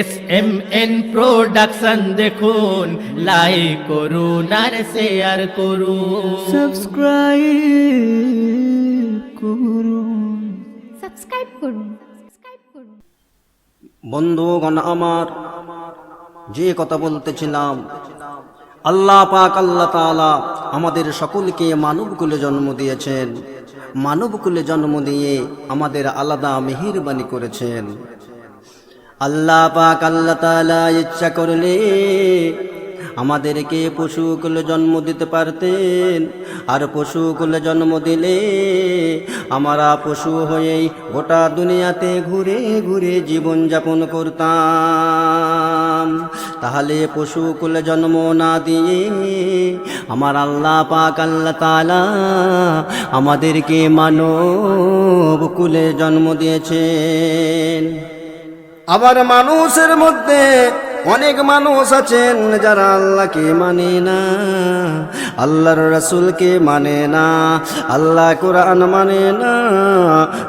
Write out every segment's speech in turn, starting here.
SMN production দেখুন, like করুন আর share করুন, সাবস্ক্রাইব করুন। বন্ধুগণ আমার, যে কথা বলতেছিলাম, আল্লাহ পাক আল্লাহ তাআলা আমাদের সকলকে মানবকুলে জন্ম দিয়েছেন। মানবকুলে জন্ম দিয়ে আমাদের আলাদা মেহেরবানি করেছেন। আল্লাহ পাক আল্লাহ তাআলা ইচ্ছা করলে আমাদেরকে পশুকুলে জন্ম দিতে পারতেন, আর পশুকুলে জন্ম দিলে আমরা পশু হয়েই গোটা দুনিয়াতে ঘুরে ঘুরে জীবন যাপন করতাম। তাহলে পশুকুলে জন্ম না দিয়ে আমার আল্লাহ পাক আল্লাহ তাআলা আমাদেরকে মানব কুলে জন্ম দিয়েছেন। আবার মানুষের মধ্যে অনেক মানুষ আছেন যারা আল্লাহকে মানে না, আল্লাহর রাসূলকে মানে না, আল্লাহ কোরআন মানে না,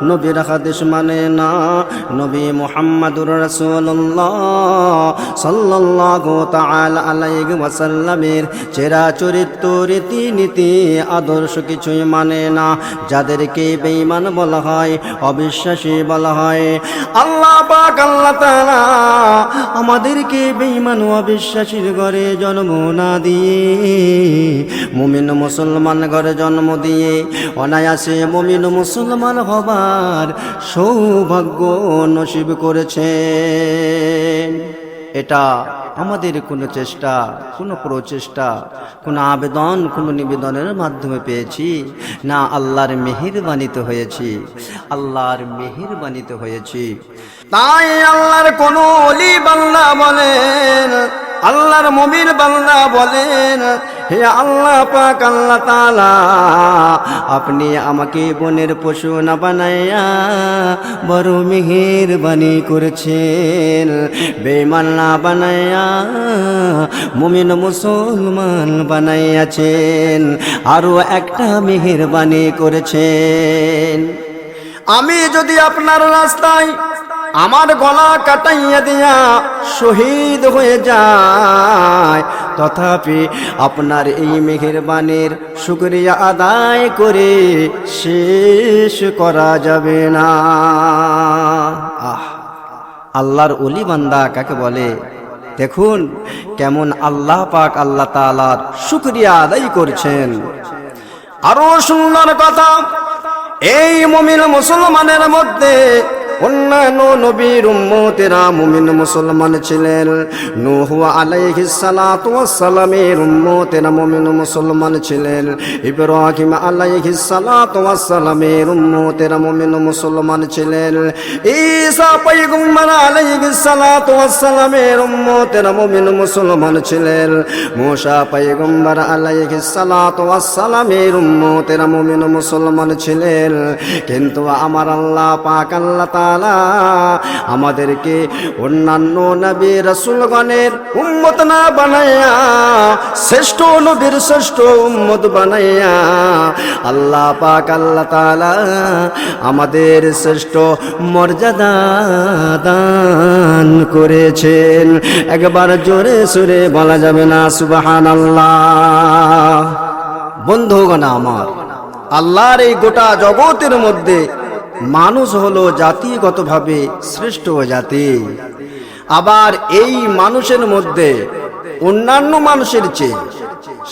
নবীর হাদিস মানে না, নবী মুহাম্মদুর রাসূলুল্লাহ সাল্লাল্লাহু তাআলা আলাইহি ওয়াসাল্লামের চেরা চরিত্র রীতিনীতি আদর্শ কিছুই মানে না, যাদেরকে বেঈমান বলা হয়, অবিশ্বাসী বলা হয়। আল্লাহ পাক আল্লাহ তাআলা আমাদেরকে বেঈমান ও অবিশ্বাসীর ঘরে জন্ম না দিয়ে মুমিন মুসলমান ঘরে জন্ম দিয়ে অনায়াসে মুমিন মুসলমান হবার সৌভাগ্য নসিব করেছেন। এটা আমাদের কোনো চেষ্টা, কোনো প্রচেষ্টা, কোনো আবেদন, কোনো নিবেদনের মাধ্যমে পেয়েছি না, আল্লাহর মেহেরবানিতে হয়েছি, আল্লাহর মেহেরবানিতে হয়েছি। তাই আল্লাহর কোনো ওলি বান্দা বলেন, আল্লাহর মুমিন বান্দা বলেন, হে আল্লাহ পাক আল্লাহ তাআলা, আপনি আমাকে বনের পশু না বানাইয়া বড় মেহেরবানি করেছেন, বেঈমান না বানাইয়া মুমিন মুসলমান বানাইয়াছেন, আরো একটা মেহেরবানি করেছেন। আমি যদি আপনার রাস্তায় আমার গলা কাটাইয়া দিয়া শহীদ হয়ে যায়, তথাপি আপনার এই মেহেরবানির শুকরিয়া আদায় করে শেষ করা যাবে না। আল্লাহর ওলি বান্দা কাকে বলে? দেখুন কেমন আল্লাহ পাক আল্লাহ তাআলার শুকরিয়া আদায় করছেন। আরো সুন্দর কথা, এই মুমিন মুসলমানের মধ্যে অন্যান্য নবীর উম্মতেরা মুমিন মুসলমান ছিলেন। নূহ আলাইহিস সালাতু ওয়াস সালামের উম্মতেরা মুমিন মুসলমান ছিলেন। ইব্রাহিম আলাইহিস সালাতু ওয়াস সালামের উম্মতেরা মুমিন মুসলমান ছিলেন। ঈসা পয়গম্বর আলাইহিস সালাতু ওয়াস সালামের উম্মতেরা মুমিন মুসলমান ছিলেন। মূসা পয়গম্বর আলাইহিস সালাতু ওয়াস সালামের উম্মতেরা মুমিন মুসলমান ছিলেন। কিন্তু আমার আল্লাহ পাক আল্লাহ আমাদেরকে অন্যান্য নবী রাসূলগণের উম্মত না বানাইয়া শ্রেষ্ঠ নবীর শ্রেষ্ঠ উম্মত বানাইয়া আল্লাহ পাক আল্লাহ তাআলা আমাদের শ্রেষ্ঠ মর্যাদা দান করেছেন। একবার জোরে সুরে বলা যাবে না সুবহানাল্লাহ? বন্ধুগণ আমার, আল্লাহর এই গোটা জগতের মধ্যে মানুষ হলো জাতিগতভাবে শ্রেষ্ঠ জাতি। আবার এই মানুষের মধ্যে অন্যান্য মানুষের চেয়ে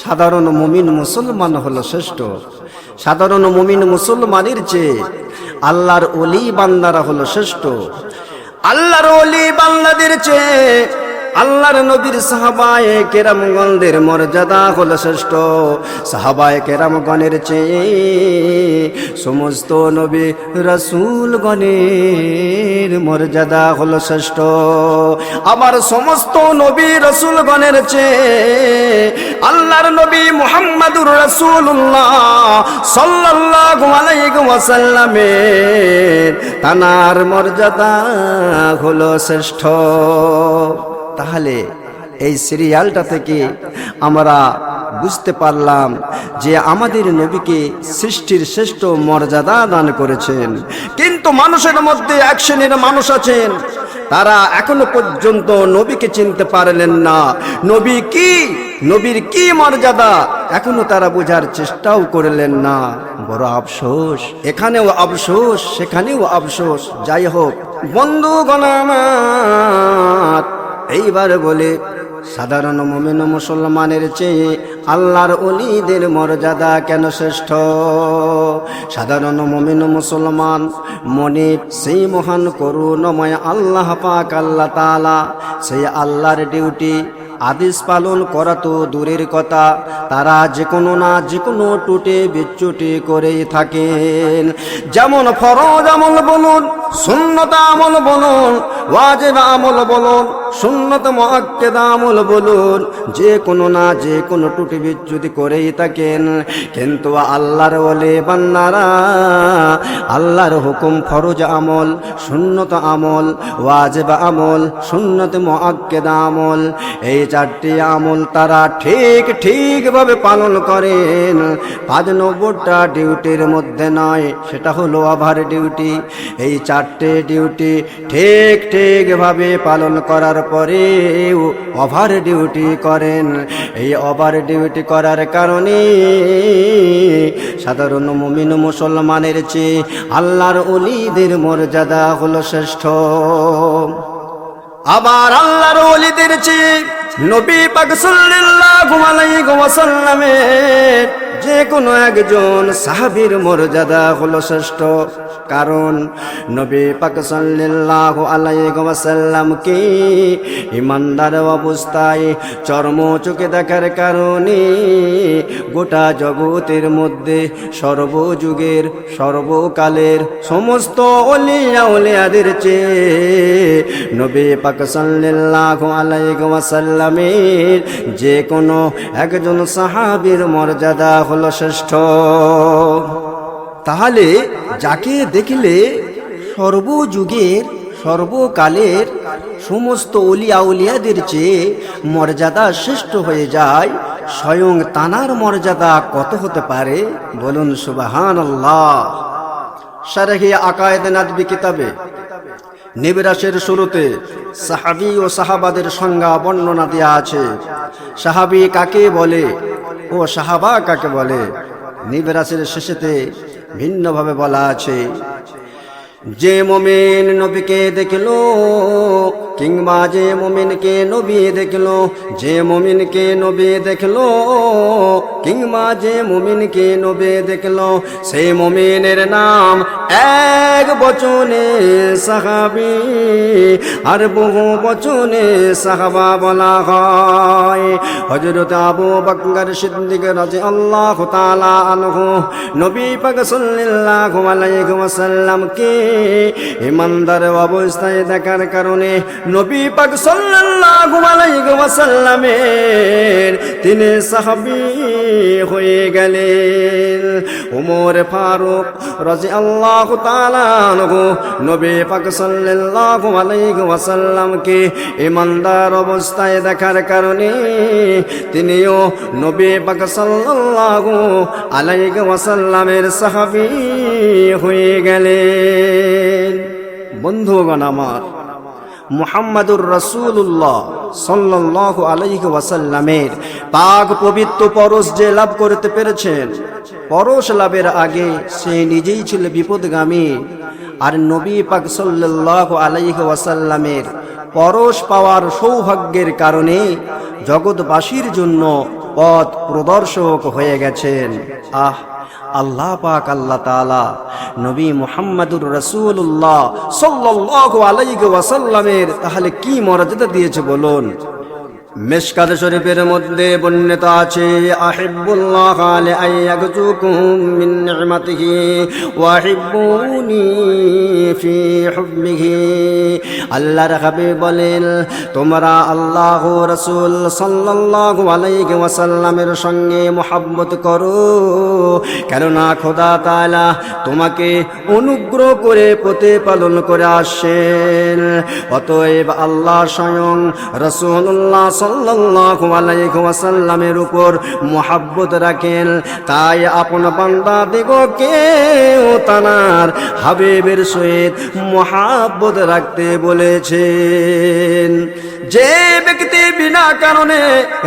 সাধারণ মুমিন মুসলমান হলো শ্রেষ্ঠ। সাধারণ মুমিন মুসলমানের চেয়ে আল্লাহর ওলি বান্দারা হলো শ্রেষ্ঠ। আল্লাহর ওলি বান্দাদের চেয়ে আল্লাহর নবীর সাহাবায়ে কেরামগণদের মর্যাদা হলো শ্রেষ্ঠ। সাহাবায়ে কেরামগণের চেয়ে সমস্ত নবী রাসূলগণের মর্যাদা হলো শ্রেষ্ঠ। আবার সমস্ত নবী রাসূলগণের চেয়ে আল্লাহর নবী মুহাম্মদুর রাসূলুল্লাহ সাল্লাল্লাহু আলাইহি ওয়াসাল্লামের তানার মর্যাদা হলো শ্রেষ্ঠ। তাহলে এই সিরিয়ালটা থেকে আমরা বুঝতে পারলাম যে আমাদের নবীকে সৃষ্টির শ্রেষ্ঠ মর্যাদা দান করেছেন। কিন্তু মানুষের মধ্যে এক শ্রেণীর মানুষ আছেন, তারা এখনো পর্যন্ত নবীকে চিনতে পারলেন না। নবী কি, নবীর কি মর্যাদা এখনো তারা বোঝার চেষ্টাও করলেন না। বড় আফসোস, এখানেও আফসোস সেখানেও আফসোস। যাই হোক বন্ধুগণ আমার, এইবার বলে সাধারণ মুমিন মুসলমানের চেয়ে আল্লাহর ওলিদের মর্যাদা কেন শ্রেষ্ঠ? সাধারণ মুমিন মুসলমান মনে সেই মহান করুণাময় আল্লাহ পাক আল্লাহ তাআলা, সেই আল্লাহর ডিউটি আদেশ পালন করা তো দূরের কথা, তারা যে কোনো না যে কোনো টুটে বিচ্যুটি করেই থাকেন। যেমন ফরজ আমল বলুন, সুন্নত আমল বলুন, ওয়াজিব আমল বলুন, সুন্নত মুআক্কাদা আমল বলুন, যে কোনো না যে কোনো টুটি বিচ্যুতি করেই থাকেন। কিন্তু আল্লাহর ওলি বান্দারা আল্লাহর হুকুম ফরজ আমল, সুন্নত আমল, ওয়াজিব আমল, সুন্নত মুআক্কাদা আমল, এই চারটি আমল তারা ঠিকভাবে পালন করেন। ৫ নম্বরটা ডিউটির মধ্যে নয়, সেটা হলো ওভার ডিউটি। এই চারটে ডিউটি ঠিকভাবে পালন করার পরে ওভার ডিউটি করেন। এই ওভার ডিউটি করার কারণে সাধারণ মুমিন মুসলমানের চেয়ে আল্লাহর ওলিদের মর্যাদা হলো শ্রেষ্ঠ। আবার আল্লাহর ওলিদের চেয়ে নবী পাক সাল্লাল্লাহু আলাইহি ওয়াসাল্লামের যে কোনো একজন সাহাবীর মর্যাদা হলো শ্রেষ্ঠ। কারণ নবী পাক সাল্লাল্লাহু আলাইহি ওয়াসাল্লামকে ইমানদার অবস্থায় চর্ম চোখে দেখার কারণে গোটা জগতের মধ্যে সর্বযুগের সর্বকালের সমস্ত ওলিয়া উলিয়াদের চেয়ে নবী পাক সাল্লাল্লাহু আলাইহি ওয়াসাল্লামের যে কোনো একজন সাহাবীর মর্যাদা হলো শ্রেষ্ঠ। তাহলে যাকে দেখলে সর্বযুগের সর্বকালের সমস্ত ওলিয়া উলিয়াদের চেয়ে মর্যাদা শ্রেষ্ঠ হয়ে যায়, স্বয়ং তানার মর্যাদা কত হতে পারে বলুন সুবহানাল্লাহ। শারহে আকায়েদ নাদবি কিতাবে নিবরাসের শুরুতে সাহাবী ও সাহাবাদের সংজ্ঞা বর্ণনা দেয়া আছে। সাহাবী কাকে বলে ও সাহাবা কাকে বলে নিবরাসের শেষেতে ভিন্নভাবে বলা আছে। যে মুমিন নবীকে দেখলো কিংবা যে মুমিনকে নবী দেখলো, যে মুমিনকে নবী দেখলো কিংবা যে মুমিনকে নবী দেখলো, সেই মুমিনের নাম এক বচনে সাহাবী আর বহু বচনে সাহাবা বলা হয়। হযরত আবু বকর সিদ্দিক রাদিয়াল্লাহু তাআলা আনহু নবী পাক সাল্লাল্লাহু আলাইহি ওয়াসাল্লামকে ইমানদার অবস্থায় দেখার কারণে নবী পাক সাল্লাল্লাহু আলাইহি ওয়াসাল্লামের তিনি সাহাবী হয়ে গেলেন। ওমর ফারুক রাদিয়াল্লাহু তাআলা আনহু নবী পাক সাল্লাল্লাহু আলাইহি ওয়াসাল্লামকে ইমানদার অবস্থায় দেখার কারণে তিনিও নবী পাক সাল্লাল্লাহু আলাইহি ওয়াসাল্লামের সাহাবী হয়ে গেলেন। বন্ধুগণ আমার, মুহাম্মাদুর রাসূলুল্লাহ সাল্লাল্লাহু আলাইহি ওয়াসাল্লামের পাক পবিত্র পরশ যে লাভ করতে পেরেছেন, পরশ লাভের আগে সে নিজেই ছিল বিপদগামী। আর নবী পাক সাল্লাল্লাহু আলাইহি ওয়াসাল্লামের পরশ পাওয়ার সৌভাগ্যের কারণে জগৎবাসীর জন্য পথ প্রদর্শক হয়ে গেছেন। আল্লাহ পাক আল্লাহ তাআলা নবী মুহাম্মাদুর রাসূলুল্লাহ সাল্লাল্লাহু আলাইহি ওয়াসাল্লামের তাহলে কি মর্যাদা দিয়েছে বলুন। মিশকাত শরীফের মধ্যে বর্ণিত আছে, আহিব্বুল্লাহ লিআইয়াগজুকুম মিন নি'মাতিহি ওয়া হিব্বুনি ফি হুব্বিহি। আল্লাহর হাবিব বলেন, তোমরা আল্লাহ রাসূল সাল্লাল্লাহু আলাইহি ওয়াসাল্লামের সঙ্গে মুহাব্বত করো, কেননা খোদা তাআলা তোমাকে অনুগ্রহ করে প্রতিপালন করে আসেন। অতএব আল্লাহ স্বয়ং রাসূলুল্লাহ সাল্লাল্লাহু আলাইহি ওয়াসাল্লামের উপর মুহাব্বত রাখেন, তাই আপন বান্দা দিগকে তানার হাবিবের সহিত মুহাব্বত রাখতে বলেছেন। যে ব্যক্তি বিনা কারণে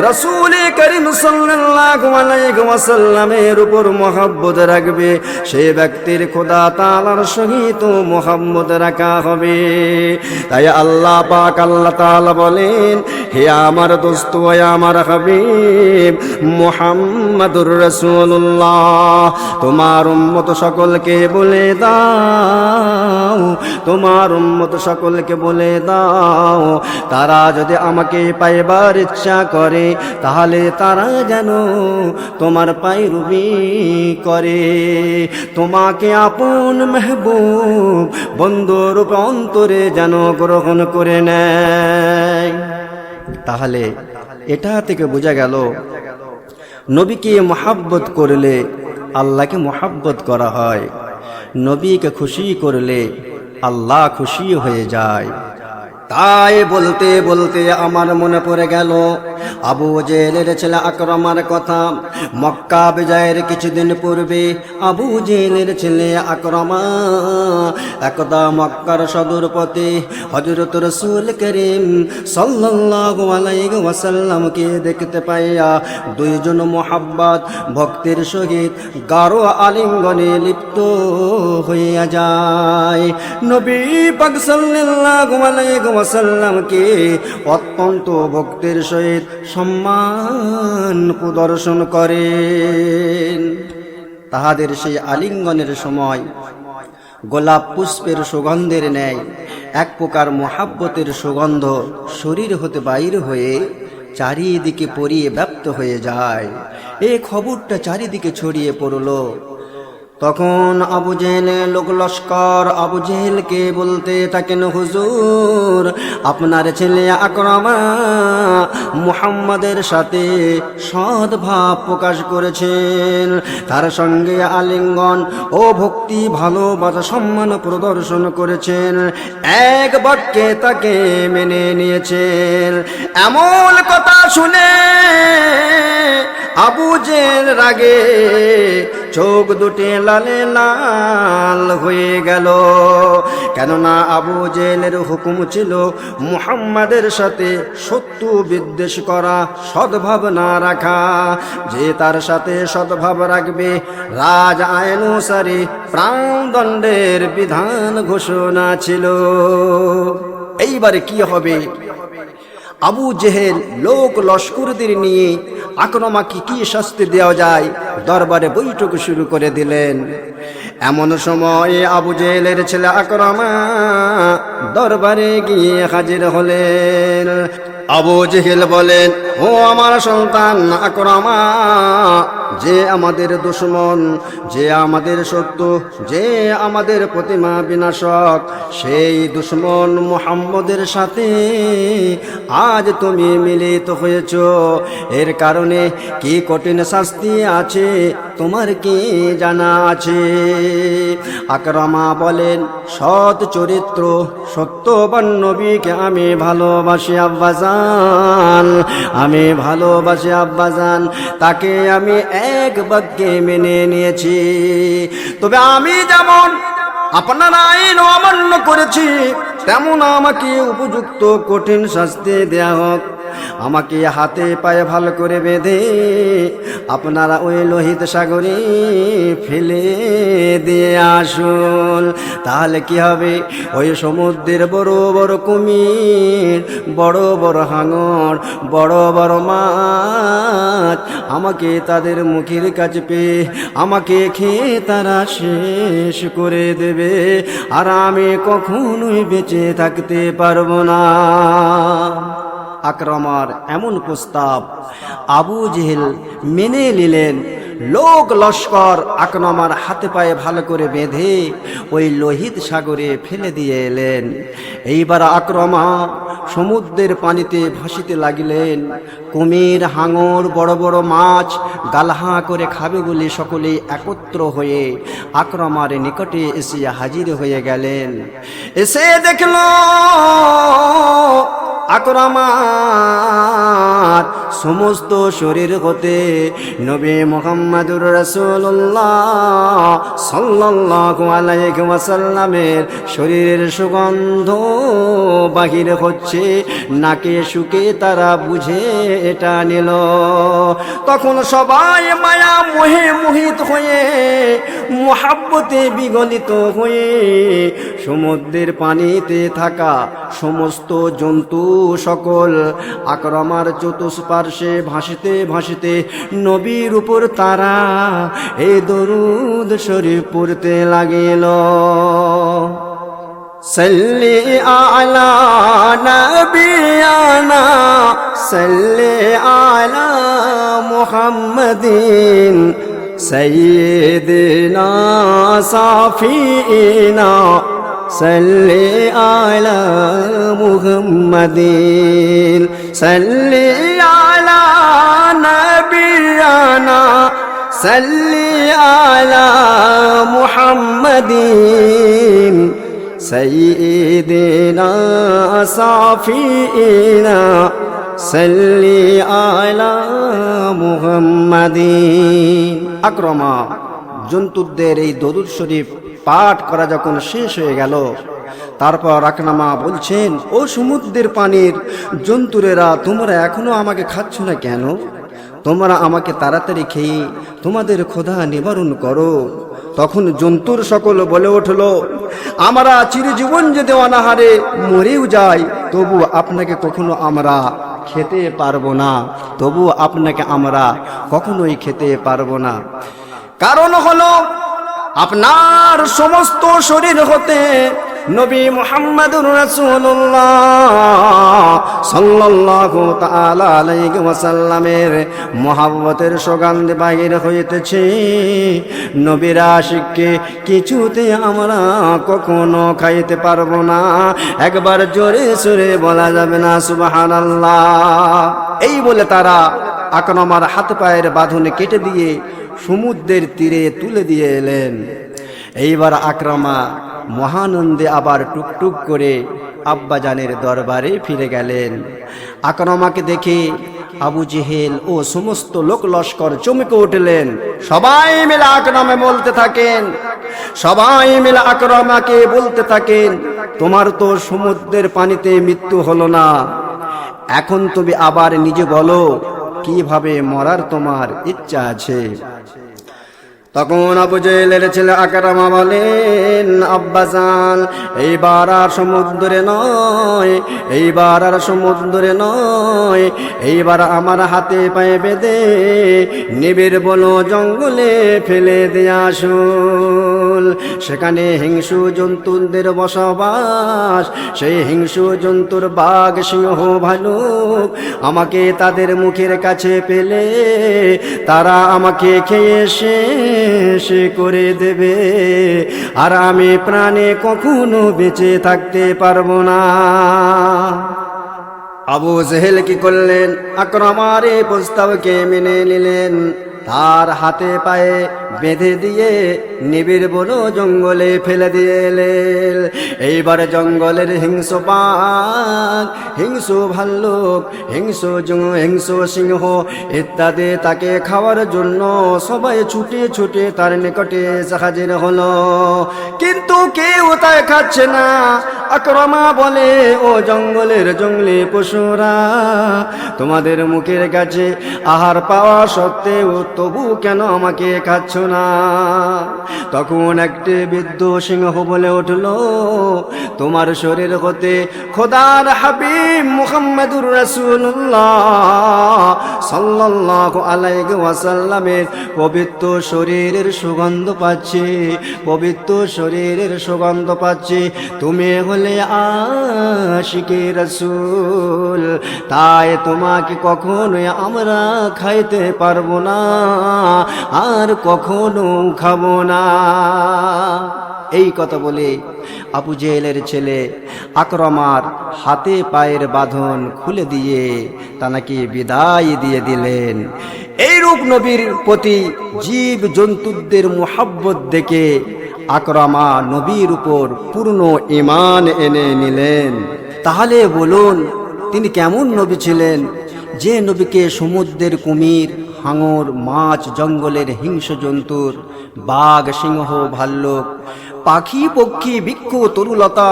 রাসূল করিম সাল্লাল্লাহু আলাইহি ওয়াসাল্লামের উপর মুহাব্বত রাখবে, সেই ব্যক্তির খোদা তাআলার সহিত মুহাব্বত রাখা হবে। তাই আল্লাহ পাক আল্লাহ তাআলা বলেন, হে আমার দোস্ত, হে আমার হাবিব মুহাম্মাদুর রাসূলুল্লাহ, তোমার উম্মত সকলকে বলে দাও, তোমার উম্মত সকলকে বলে দাও, তারা যদি আমাকে পাইবার ইচ্ছা করে তাহলে তারা যেন তোমার পায়রুবি করে, তোমাকে আপন মেহবুব বন্ধুরূপে অন্তরে যেন গ্রহণ করে নেয়। তাহলে এটা থেকে বোঝা গেল নবীকে মুহাব্বত করলে আল্লাহকে মুহাব্বত করা হয়, নবীকে খুশি করলে আল্লাহ খুশি হয়ে যায়। তাই বলতে বলতে আমার মনে পড়ে গেল আবু জেহেলের ছেলে আকরামার কথা। মক্কা বিজয়ের কিছুদিন পূর্বে আবু জেহেলের ছেলে আকরামা একদা মক্কার সদর পথে হযরত রাসূল করিম সাল্লাল্লাহু আলাইহি ওয়াসাল্লামকে দেখতে পাইয়া দুইজন মুহাব্বত ভক্তির সহিত গাঢ় আলিঙ্গনে লিপ্ত হইয়া যায়। নবী পাক সাল্লাল্লাহু আলাইহি ওয়াসাল্লামকে অত্যন্ত ভক্তির সহিত সম্মান প্রদর্শন করেন। তাহাদের সেই আলিঙ্গনের সময় গোলাপ পুষ্পের সুগন্ধের ন্যায় এক প্রকার মুহাব্বতের সুগন্ধ শরীর হতে বাইর হয়ে চারিদিকে পরিয়ে ব্যাপ্ত হয়ে যায়। এই খবরটা চারিদিকে ছড়িয়ে পড়ল। তখন আবু জেহেলের লোক লস্কর আবু জেহেলকে বলতে থাকেন, হুজুর আপনার ছেলে আকরামা মুহাম্মাদের সাথে সদ্ভাব প্রকাশ করেছেন, তার সঙ্গে আলিঙ্গন ও ভক্তি ভালোবাসা সম্মান প্রদর্শন করেছেন, এক বাক্যে তাকে মেনে নিয়েছেন। এমন কথা শুনে আবু জেহেল রাগে চোখ দুটি লালে লাল হয়ে গেল। কেননা আবু জেহেলের হুকুম ছিল মুহাম্মাদের সাথে শত্রু বিদ্বেষ করা, সদ্ভাব না রাখা। যে তার সাথে সদ্ভাব রাখবে রাজ আইন অনুসারে প্রাণদণ্ডের বিধান ঘোষণা ছিল। এইবারে কি হবে? আবু জেহেল লোক লস্করদের নিয়ে আকরামাকে কি শাস্তি দেওয়া যায় দরবারে বৈঠক শুরু করে দিলেন। এমন সময় আবু জেহেলের ছেলে আকরামা দরবারে গিয়ে হাজির হলেন। আবু জেহেল বলেন, ও আমার সন্তান আকরামা, যে আমাদের দুশমন, যে আমাদের শত্রু, যে আমাদের প্রতিমা বিনাশক, সেই দুশমন মুহাম্মদের সাথে আজ তুমি মিলিত হয়েছ। এর কারণে কি কঠিন শাস্তি আছে তোমার কি জানা আছে? আকরামা বলেন, সৎ চরিত্র সত্যবান নবীকে আমি ভালোবাসি আব্বাজান, আমি ভালোবাসি আব্বাজান, তাকে আমি এক বাক্যে মেনে নিয়েছি। তবে আমি যেমন আপনার আইন অমান্য করেছি, তেমন আমাকে উপযুক্ত কঠিন শাস্তি দেয়া হোক। আমাকে হাতে পায়ে ভালো করে বেঁধে আপনারা ওই লোহিত সাগরে ফেলে দিয়ে আসুন। তাহলে কি হবে? ওই সমুদ্রের বড় বড় কুমির, বড় বড় হাঙর, বড় বড় মাছ আমাকে তাদের মুখের কাছে পেয়ে আমাকে খেয়ে তারা শেষ করে দেবে, আর আমি কখনোই বেঁচে থাকতে পারবো না। আকরামার এমন প্রস্তাব আবু জেহেল মেনে নিলেন। লোক লস্কর আকরামার হাতে পায়ে ভালো করে বেঁধে ওই লোহিত সাগরে ফেলে দিয়ে এলেন। এইবার আকরামা সমুদ্রের পানিতে ভাসিতে লাগিলেন। কুমির, হাঙর, বড় বড় মাছ গালহা করে খাবে বলে সকলেই একত্র হয়ে আকরামার নিকটে এসে হাজির হয়ে গেলেন। এসে দেখল আকরামার সমস্ত শরীর হতে নবী মুহাম্মদুর রাসূলুল্লাহ সাল্লাল্লাহু আলাইহি ওয়াসাল্লামের শরীরের সুগন্ধ বাহির হচ্ছে, নাকে শুকে তারা বুঝে এটা নিল। তখন সবাই মায়া মোহে মোহিত হয়ে মুহাব্বতে বিগলিত হয়ে সমুদ্রের পানিতে থাকা সমস্ত জন্তু সকল আকরামার চতুষ্পার্শ্বে ভাসিতে ভাসিতে নবীর উপর তারা এই দরুদ শরীফ পড়তে লাগিল। সাল্লি আলা নবিয়ানা সাল্লি আলা মুহাম্মাদিন সাইয়্যিদিনা সাফিনা সাল্লি আলা মুহাম্মাদিন সাল্লি আলা নবিয়ানা সাল্লি আলা মুহাম্মাদিন সাইয়্যিদিনা সাফিনা সাল্লি আলা মুহাম্মাদিন। আকরামা জন্তুদের এই দরুদ শরীফ পাঠ করা যখন শেষ হয়ে গেল, তারপর আকরামা বলছেন, ও সমুদ্রের পানির জন্তুরেরা, তোমরা এখনো আমাকে খাচ্ছ না কেন? তোমরা আমাকে তাড়াতাড়ি খেয়ে তোমাদের ক্ষুধা নিবারণ করো। তখন জন্তুর সকল বলে উঠল, আমরা চিরজীবন যদি অনাহারে মরেও যাই তবু আপনাকে কখনো আমরা খেতে পারবো না, তবু আপনাকে আমরা কখনোই খেতে পারবো না। কারণ হলো আপনার সমস্ত শরীর হতে নবী মুহাম্মদুর রাসূলুল্লাহ সাল্লাল্লাহু তাআলা আলাইহি ওয়াসাল্লামের মুহাব্বতের সুগন্ধ বাহির হইতেছে। নবীর আশিককে কিছুতে আমরা কখনো খাইতে পারবো না। একবার জোরে সুরে বলা যাবে না সুবহানাল্লাহ। এই বলে তারা আকরামার হাত পায়ের বাঁধন কেটে দিয়ে সমুদ্রের তীরে তুলে দিয়ে এলেন। এইবার আকরামা মহানন্দে আবার টুকটুক করে আব্বাজানের দরবারে ফিরে গেলেন। আকরামাকে দেখে আবু জেহেল ও সমস্ত লোক লস্কর চমকে উঠলেন। সবাই মিলে আকরামে বলতে থাকেন, সবাই মিলে আকরামাকে বলতে থাকেন, তোমার তো সমুদ্রের পানিতে মৃত্যু হলো না, এখন তুমি আবার নিজে বলো কিভাবে মরার তোমার ইচ্ছা আছে। তখন আবু জেহেলের ছেলে আকরামা বলেন, আব্বাজান, এইবার আর সমুদ্রে নয়, এইবার আর সমুদ্রে নয়, এইবার আমার হাতে পায়ে বেঁধে নিবিড় বনো জঙ্গলে ফেলে দিয়ে আসুন। সেখানে হিংস্র জন্তুদের বসবাস, সেই হিংস্র জন্তুর বাঘ সিংহ ভালুক আমাকে তাদের মুখের কাছে পেলে তারা আমাকে খেয়ে শেষ করে দেবে, আর আমি প্রাণে কখনো বেঁচে থাকতে পারবো না। আবু জেহেল কি করলেন? আকরামার এই প্রস্তাবকে মেনে নিলেন। তার হাতে পায়ে বেঁধে দিয়ে নিবিড় বনো জঙ্গলে ফেলে দিয়ে এলেন। এইবার জঙ্গলের হিংস্র বাঘ, হিংস্র ভাল্লুক, হিংস্র সিংহ ইত্যাদি তাকে খাওয়ার জন্য সবাই ছুটে ছুটে তার নিকটে হাজির হলো, কিন্তু কেউ তাই খাচ্ছে না। আকরামা বলে, ও জঙ্গলের জঙ্গলি পশুরা, তোমাদের মুখের কাছে আহার পাওয়া সত্ত্বেও তবু কেন আমাকে খাচ্ছ না? তখন একটি বৃদ্ধ সিংহ বলে উঠল, তোমার শরীর হতে খোদার হাবিব মুহাম্মদুর রাসূলুল্লাহ সাল্লাল্লাহু আলাইহি ওয়াসাল্লামের পবিত্র শরীরের সুগন্ধ পাচ্ছে, পবিত্র শরীরের সুগন্ধ পাচ্ছে। তুমি হলে আশিকে রাসূল, তাই তোমাকে কখনোই আমরা খাইতে পারবো না, আর কখনো খাবো না। এই কথা বলে আবু জেহেলের ছেলে আকরামার হাতে পায়ের বাঁধন খুলে দিয়ে তাকে বিদায় দিয়ে দিলেন। এইরূপ নবীর প্রতি জীব জন্তুদের মুহাব্বত দেখে আকরামা নবীর উপর পূর্ণ ঈমান এনে নিলেন। তাহলে বলুন, তিনি কেমন নবী ছিলেন, যে নবীকে সমুদ্রের কুমির, হাঙর, মাছ, জঙ্গলের হিংস্র জন্তুর, বাঘ, সিংহ, ভাল্লুক, পাখি, পক্ষী, বৃক্ষ, তরুলতা,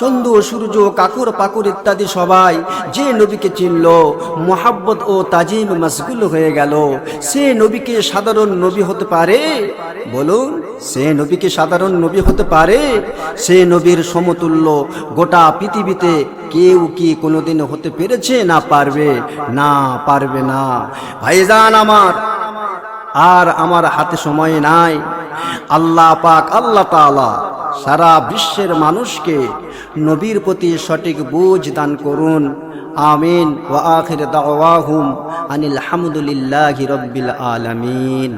চন্দ্র, সূর্য, কাকর, পাকুর ইত্যাদি সবাই যে নবীকে চিনল, মোহাব্বত ও তাজিম মশগুল হয়ে গেল, সে নবীকে সাধারণ নবী হতে পারে? বলুন, সে নবীকে সাধারণ নবী হতে পারে? সে নবীর সমতুল্য গোটা পৃথিবীতে কেউ কি কোনোদিন হতে পেরেছে? না পারবে, না পারবে না। ভাইজান আমার, আর আমার হাতে সময় নাই। আল্লাহ পাক আল্লাহ তাআলা সারা বিশ্বের মানুষকে নবীর প্রতি সঠিক বুঝ দান করুন। আমিন। ওয়া আখির দাওয়াহুম আনিল হামদুলিল্লাহি রাব্বিল আলামিন।